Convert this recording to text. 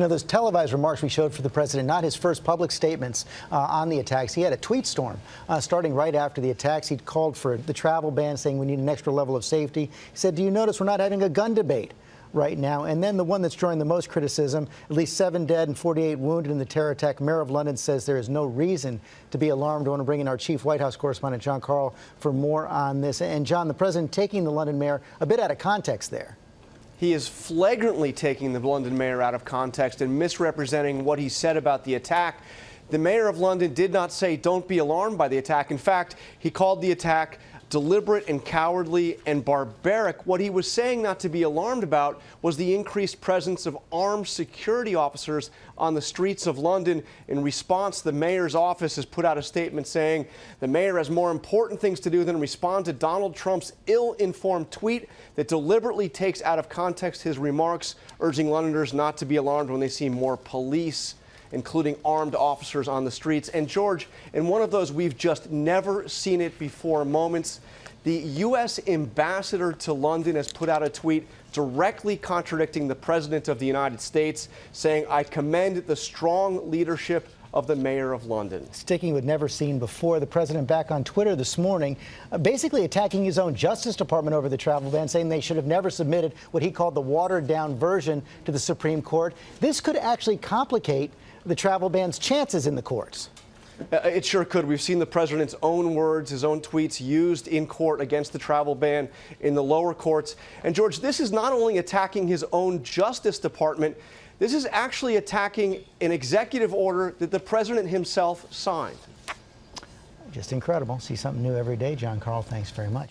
You know, those televised remarks we showed for the president, not his first public statements on the attacks. He had a tweet storm starting right after the attacks. He called for the travel ban, saying we need an extra level of safety. He said, do you notice we're not having a gun debate right now? And then the one that's drawing the most criticism, at least 7 dead and 48 wounded in the terror attack. Mayor of London says there is no reason to be alarmed. I want to bring in our chief White House correspondent, Jon Karl, for more on this. And John, the president taking the London mayor a bit out of context there. He is flagrantly taking the London mayor out of context and misrepresenting what he said about the attack. The mayor of London did not say don't be alarmed by the attack. In fact, he called the attack deliberate and cowardly and barbaric. What he was saying not to be alarmed about was the increased presence of armed security officers on the streets of London. In response, the mayor's office has put out a statement saying the mayor has more important things to do than respond to Donald Trump's ill-informed tweet that deliberately takes out of context his remarks, urging Londoners not to be alarmed when they see more police, including armed officers on the streets. And George, in one of those we've just never seen it before moments, the U.S. ambassador to London has put out a tweet directly contradicting the president of the United States, saying, I commend the strong leadership of the mayor of London. Sticking with never seen before, the president back on Twitter this morning, basically attacking his own Justice Department over the travel ban, saying they should have never submitted what he called the watered-down version to the Supreme Court. This could actually complicate the travel ban's chances in the courts. It sure could. We've seen the president's own words, his own tweets used in court against the travel ban in the lower courts. And George, this is not only attacking his own Justice Department, this is actually attacking an executive order that the president himself signed. Just incredible. See something new every day. Jon Karl, thanks very much.